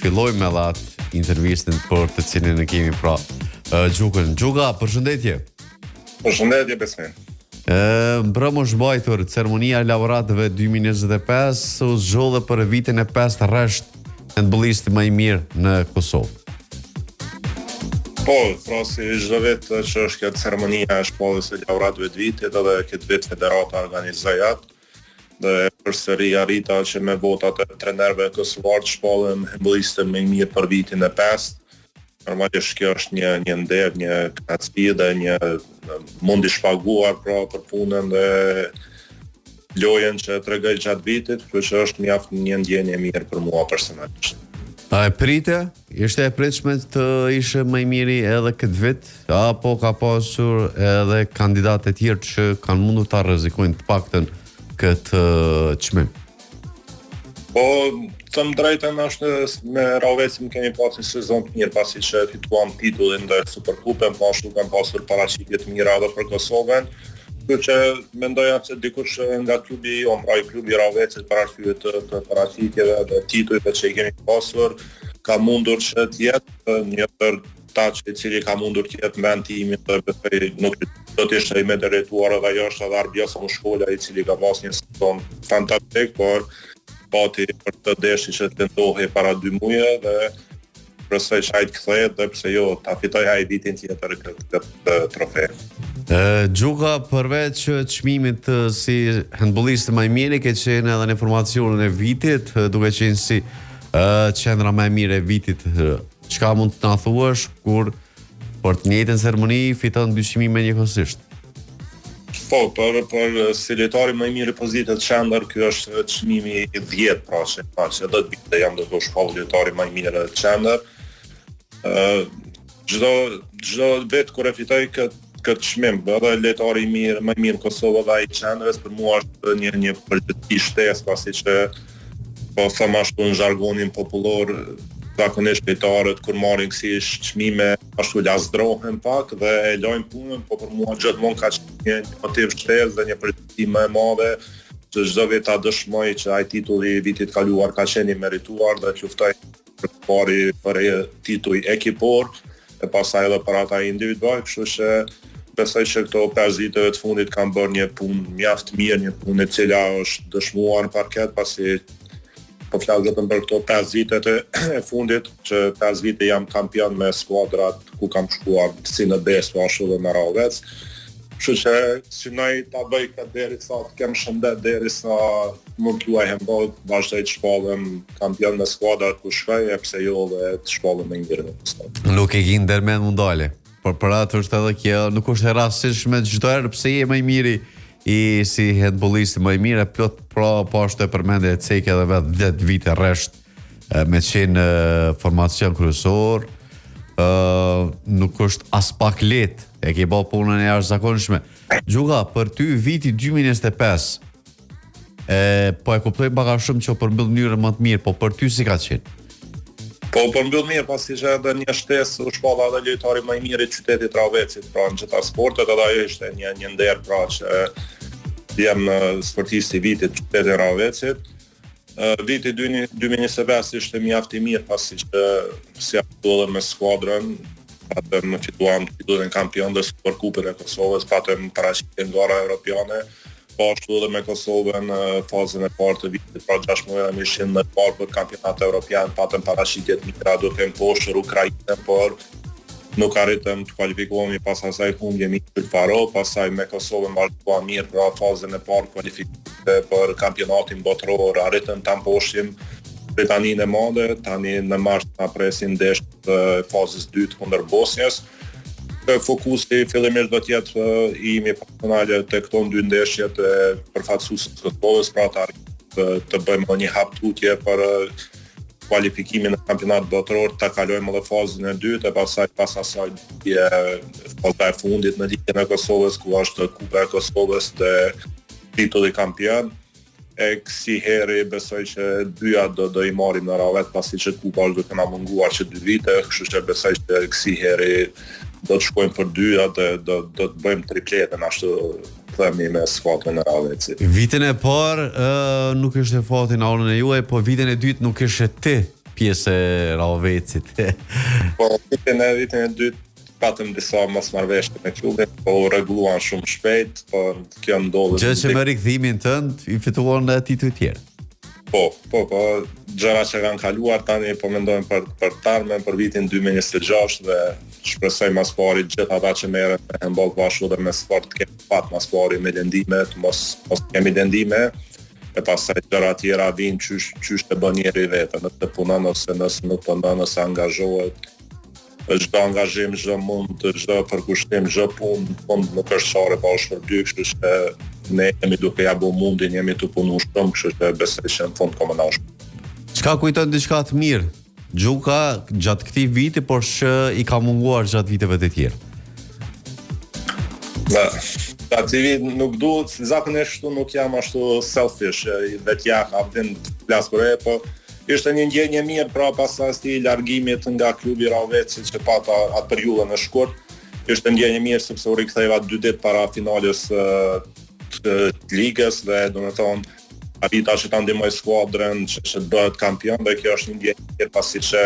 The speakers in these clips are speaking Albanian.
fillojmë me atë intervistën për të cilin e kemi pra Gjukën. Gjuka, përshëndetje. Përshëndetje, Besmin. Mbrëm është mbajtur ceremonia e laureatëve 2025 u zgjodhe për vitin e 5 rresht handballisti më i mirë në Kosovë. Po, pra si çdo vit që është kjo ceremonia e shkollës së laureatëve të vitit, edhe këtë vit federata organizoi atë. Dhe përsëri arrita që me votat e trenerëve kosovar të shkollën handballistë më i mirë për vitin e 5. Normalisht kjo është një nder, një kënaqësi dhe një mundi shpaguar pra për punën dhe lojën që tregoj gjatë vitit, kjo që është mjaft një ndjenjë e mirë për mua personalisht. A e prite? Ishte e pritshme të ishe më i miri edhe këtë vit, apo ka pasur edhe kandidatë të tjerë që kanë mundur ta rrezikojnë të paktën këtë çmim? Po, të më drejtën është me Ravecin kemi pasur një sezon të mirë pasi që fituam titullin dhe Superkupën, po ashtu kanë pasur paraqitje të mira edhe për Kosovën. Kjo që mendoja se dikush nga klubi klubi Ravecit për arsye të paraqitjeve dhe titujve që i kemi pasur, ka mundur që të jetë një tër ta që i cili ka mundur të jetë në vend timin dhe besoj nuk do të ishte i me drejtuar edhe ajo është edhe Arbiosa Mushkolla i cili ka pas një sezon fantastik, por pati për të deshi që të tentohej para 2 muaj dhe presoj që ai të kthehet dhe pse jo ta fitoj ai vitin tjetër këtë trofe. Gjuka, përveç çmimit si handballist më i mirë, ke qenë edhe në formacionin e vitit, duke qenë si qendra më e mirë e vitit. Çka mund të na thuash kur për të njëjtën ceremoni fiton 2 çmime njëkohësisht? Po, për si lojtari më i mirë i pozitet qendër, ky është çmimi i 10 pra që 10 vite jam do të shkollë lojtari më i mirë i qendër. Çdo vit kur e fitoj këtë çmim, edhe lojtari më i mirë në Kosovë dhe ai qendrës për mua është një përgjithësi shtesë, pasi që po them ashtu në zhargonin popullor, zakonisht lojtarët kur marrin kësi çmime ashtu lazdrohen pak dhe e lojnë punën, po për mua gjithmonë ka qenë një motiv shtesë dhe një përgjithësi më e madhe që çdo vit ta dëshmoj që ai titulli i vitit kaluar ka qenë i merituar dhe të luftoj për titull ekipor e pastaj edhe për ata individual, kështu që besoj që këto 5 viteve të fundit kanë bërë një punë mjaft mirë, një punë e cila është dëshmuar në parket, pasi po flas vetëm për këto 5 vitet e fundit, që 5 vite jam kampion me skuadrat ku kam shkuar si në Besë, ashtu dhe në Ravec. Kështu që synoj ta bëj këtë derisa të kem shëndet derisa mund të luaj handball, vazhdoj të shkollem kampion me skuadrat ku shkoj, e pse jo dhe të shkollem me mirë në Kosovë. Nuk e ke ndërmend mundale. Por për atë është edhe kjo, nuk është e rastishme çdo herë pse je më i miri i si handballist më i mirë, plot po është e përmendje e cek edhe vetë 10 vite rresht me qenë formacion kryesor, nuk është as pak lehtë, e ke bërë punën e jashtëzakonshme. Gjuka, për ty viti 2025, po e kuptoj pak a shumë që përmbyll në mënyrë më të mirë, po për ty si ka qenë? Po përmbyll mirë pasi që edhe një shtesë u shpalla edhe lojtari më i mirë i qytetit Ravecit, pra në gjitha sportet, edhe ajo ishte një nder pra që jam sportisti i vitit qytetit Ravecit. Viti 2025 ishte mjaft i mirë pasi që si aftollëm me skuadrën, patëm fituam titullin kampion dhe Superkupën e Kosovës, patëm paraqitje në gara europiane, po ashtu edhe me Kosovën fazën e parë të vitit, pra 6 muaj më ishin në parë për kampionat evropian, patëm paraqitje të mira duke mposhtur Ukrainën, por nuk arritëm të kualifikohemi, pas asaj humbjemi në Faro, pastaj me Kosovën vazhduam mirë pra fazën e parë kualifikime për kampionatin botror, arritëm ta mposhtim Britaninë e Madhe, tani në mars na presin ndeshjet e fazës 2 kundër Bosnjës. Fokusi fillimisht do të jetë i imi personale te këto 2 ndeshjet e përfaqësuesve të Kosovës, pra të bëjmë një hap tutje për kualifikimin në kampionat botror, ta kalojmë edhe fazën e dytë e pas asaj faza e fundit në Ligën e Kosovës, ku është Kupa e Kosovës dhe titulli kampion. E kësi heri besoj që dyja do i marim në Ravet, pasi që Kupa është duke na munguar që 2 vite, kështu që besoj që kësi heri do të shkojmë për dyja dhe do të bëjmë tripletën ashtu themi me skuadrën e Ravecit. Vitin e parë nuk ishte fati në orën e juaj, po vitin e dytë nuk ishte ti pjesë e Ravecit. Po, vitin e dytë patëm disa mosmarrëveshje me klubin, po u rregulluan shumë shpejt, po kjo ndodhi. Gjë që me rikthimin tënd i fituan tituj tjerë. Po, gjëra që kanë kaluar tani po mendojmë për tarmen për vitin 2026 dhe shpresoj mas pari gjithë ata që merren me handball bashkë dhe me sport të kemë pat mas pari me lëndime, mos kemi lëndime, e pastaj gjëra tjera vinë qysh të bën njeri vetë, nëse punon ose nëse nuk punon, nëse angazhohet. Çdo angazhim, çdo mund, çdo përkushtim, çdo punë nuk është çare pa u shpërbyer, kështu që ne jemi duke ja bërë mundin, jemi të punu shumë, kështu që besoj që në fund komë na shumë. Çka kujton diçka të mirë? Gjuka gjatë këtij viti, por që i ka munguar gjatë viteve të tjerë. Atë vit nuk duhet, zakonisht nuk jam ashtu selfish, vetja ka vjen të flas për e, po ishte një ndjenjë mirë pra pas asaj largimit nga klubi Ravecit që pata atë periudhën e shkurt. Ishte ndjenjë mirë sepse u riktheva 2 ditë para finales të ligës dhe domethënë arrita që ta ndihmoj skuadrën që të bëhet kampion, dhe kjo është një ndjenjë mirë pasi që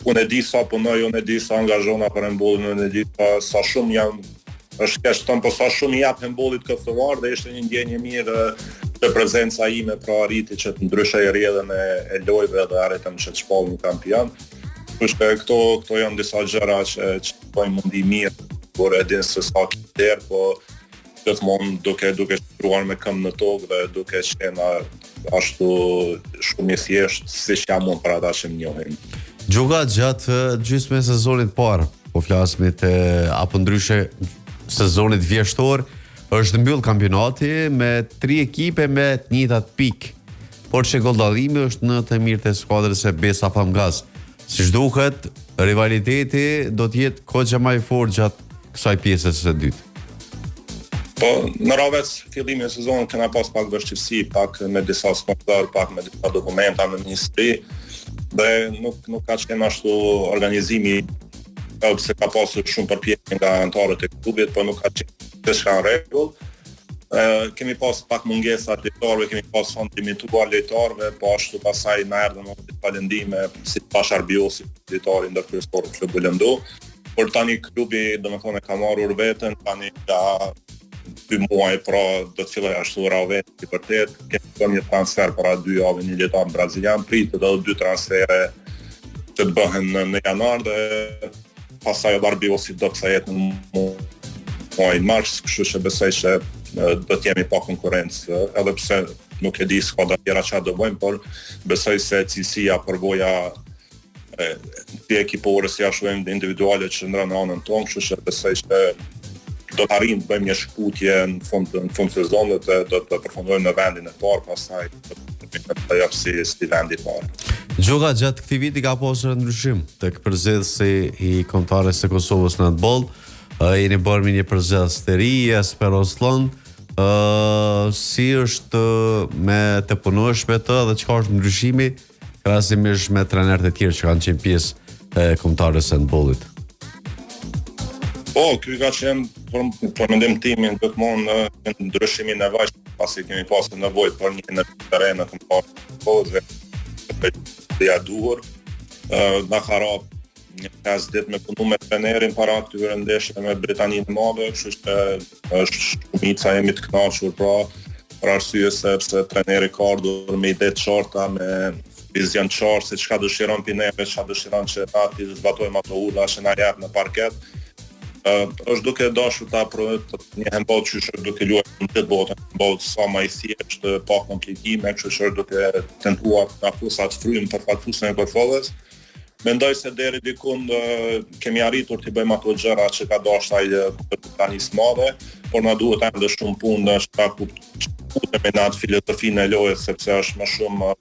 unë e di sa punoj, unë e di sa angazhona për handballin, unë e di sa shumë jam është keq ton, po sa shumë i jap handballit këftuar dhe ishte një ndjenjë mirë të prezenca ime pra arriti që të ndryshoj rrjedhën e lojëve dhe arritëm që të shpallëm kampion. Kështu këto janë disa gjëra që bëjnë mundi mirë, por e din se sa der, po gjithmonë duke shkruar me këmbë në tokë dhe duke qenë ashtu shumë i thjeshtë siç jam unë për ata që më njohin. Gjuka gjatë gjysmës së sezonit parë, po flasim apo ndryshe sezonit vjeshtor, është mbyll kampionati me 3 ekipe me të njëjtat pikë. Por që goldallimi është në të mirë të skuadrës e Besa Famgaz. Siç duket, rivaliteti do të jetë koxha më i fortë gjatë kësaj pjesës së dytë. Po, në Ravec, fillimi e sezonit kena pas pak vështirësi, pak me disa sponsor, pak me disa dokumenta në ministri, dhe nuk ka qenë ashtu organizimi, pse ka pasur shumë përpjekje nga anëtarët e klubit, po nuk ka qenë të shka në rregull. Kemi pas pak mungesa të lojtarëve, kemi pas fond limituar lojtarëve, po ashtu pasaj na erdhën falendime si Bashar Biosi, lojtari ndërkryesor të klubi Lëndu. Por tani klubi domethënë ka marrur veten, tani ka 2 muaj pra do të filloj ashtu Ravec i vërtet, kemi bërë një transfer para 2 javë, një lojtar brazilian, pritet edhe 2 transfere që të bëhen në janar dhe pasaj Biosi do të jetë në muajin mars, kështu që besoj që do të jemi pa konkurrencë, edhe pse nuk e di skuadra tjera çfarë do bëjmë, por besoj se cilësia përvoja të ekipore si ashtu individuale që ndron në anën tonë, kështu që besoj që do të arrijmë të bëjmë një shkputje në fund sezonit dhe do të përfundojmë në vendin e parë, pastaj do të jap si vendi i parë. Gjuka gjatë këtij viti ka pasur ndryshim tek përzgjedhësi i kombëtarës së Kosovës në handball. Jeni bërë me një përzgjedhës të ri, Esperoslon. Si është me të punueshme të dhe çka është ndryshimi krahasimisht me trajnerët e tjerë që kanë qenë pjesë e kombëtarës së handballit? Po, ky ka qenë për mendim timin gjithmonë në ndryshimin e nevojshëm, pasi kemi pasur nevojë për një në terren të mbarë dhe ja duhur. Na ka rap një 5 ditë me punu me trenerin para këtyre ndeshjeve me Britaninë e Madhe, kështu që është shumica jemi të kënaqur për arsye sepse treneri ka ardhur me ide të qarta, me vizion të qartë se çka dëshiron pi neve, çka dëshiron që ta të zbatojmë ato urdhra që na jep në parket. Është duke dashur ta provojë një handball që është duke luajtur në këtë botë, handball sa më i thjeshtë, pa komplikime, kështu që është duke tentuar ta fusat frym për fatfusën e përfollës. Mendoj se deri dikund kemi arritur të bëjmë ato gjëra që ka dashur ai kompetancë të madhe, por na duhet ende shumë punë në shkak të me natë filozofinë e lojës, sepse është më shumë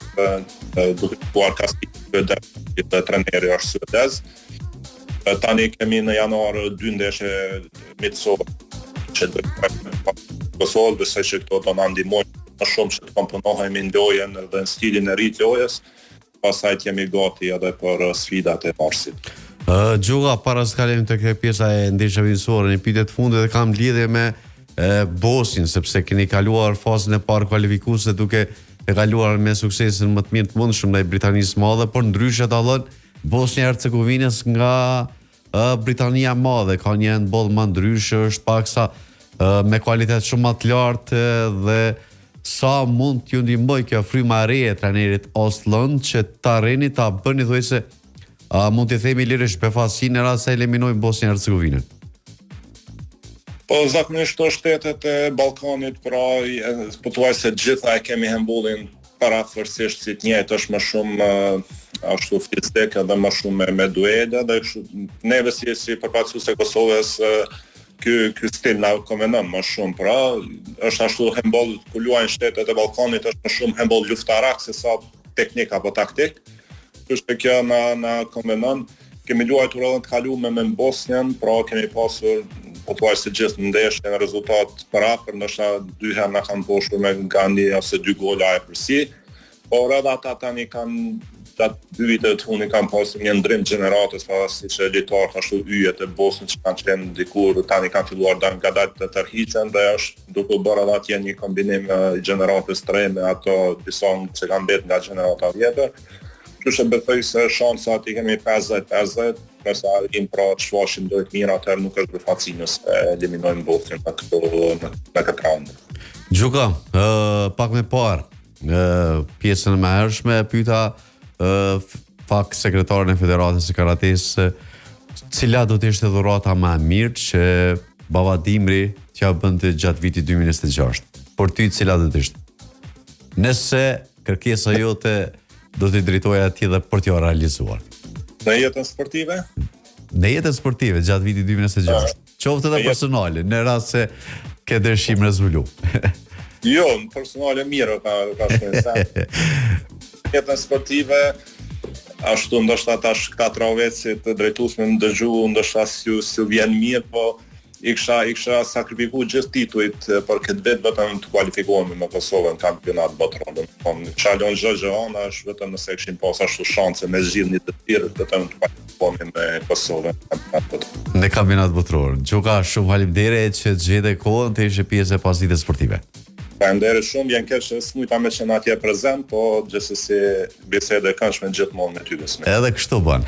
duke tuar kastikë dhe treneri është suedez. Tani kemi në janar 2 ndeshje mitësore që do të bëjmë Kosovë, besoj që këto do na ndihmojnë më shumë që të komponohemi në lojën dhe në stilin e ri të lojës. Pastaj jemi gati edhe për sfidat e marsit. Gjuka, para se kalojmë tek pjesa e ndeshjeve miqësore, në pyetjet e fundit kam lidhje me Bosnjën, sepse keni kaluar fazën e parë kualifikuese duke e kaluar me suksesin më të mirë të mundshëm ndaj Britanisë së Madhe, por ndryshe dallon Bosnia Hercegovinës nga Britania e Madhe. Ka një handball më ndryshe, është paksa me kualitet shumë më të lartë dhe sa mund t'ju ndihmoj kjo fryma e re e trajnerit Ostlund që ta rreni ta bëni thuajse mund t'i themi lirish befasinë në rast se eliminojnë Bosnia Hercegovinën. Po zakonisht to shtetet e Ballkanit, pra pothuajse gjitha e kemi handballin parafërsisht si të njëjtë, është më shumë ashtu fizik edhe më shumë me duele dhe neve si përfaqësues të Kosovës ky stil na komenon më shumë, pra është ashtu handball ku luajnë shtetet e Ballkanit, është më shumë handball luftarak se sa teknik apo taktik. Kështu që kjo na komenon. Kemi luajtur edhe të kaluar me Bosnjën, pra kemi pasur pothuajse gjithë ndeshje në rezultat parafër, ndoshta 2 herë na kanë poshtur me Gandhi ose 2 gola e përsi, por edhe ata tani kanë atë 2 vite të fundit kanë pasur një ndrim gjeneratës, siç e lojtarët ashtu yjet e Bosnjës që kanë qenë dikur tani kanë filluar ngadalë të tërhiqen dhe është duke bërë edhe atje një kombinim i gjeneratës 3 me ato disa që kanë mbetur nga gjenerata vjetër. Kështu që besoj se shansat i kemi 50-50, nëse arrim pra të shfaqim do të mirë, atëherë nuk është befaci nëse eliminojmë Bosnjën në këtë raund. Gjuka, pak me parë, pjesën e mëhershme pyeta fak sekretarin e Federatës së Karates cila do të ishte dhurata më e mirë që Baba Dimri t'ja bënte gjatë vitit 2026. Por ty cila do të ishte? Nëse kërkesa jote do t'i drejtoja atje dhe për t'ja realizuar. Në jetën sportive? Në jetën sportive, gjatë vitit 2026. Qoftë edhe personale, në rast se ke dëshim rezullu. Jo, në personale mirë ka shmenë. Jetën sportive, ashtu ndoshta tash këta travecit të drejtuesme më dëgju, ndoshta si vjen mirë, po i kisha sakrifikuar gjithë titujt për këtë vit vetëm të kualifikohemi me Kosovën në kampionat botror. Çalon çdo ana është vetëm nëse kishim pas ashtu shanse me zgjidhje të tjerë vetëm të kualifikohemi me Kosovën në kampionat botror. Në kampionat botror. Gjuka, shumë faleminderit që gjete kohën të ishe pjesë e pasditës sportive. Faleminderit shumë, vjen keq se smujta me qenë atje prezant, po gjithsesi biseda e këndshme gjithmonë me ty besoj. Edhe kështu bën.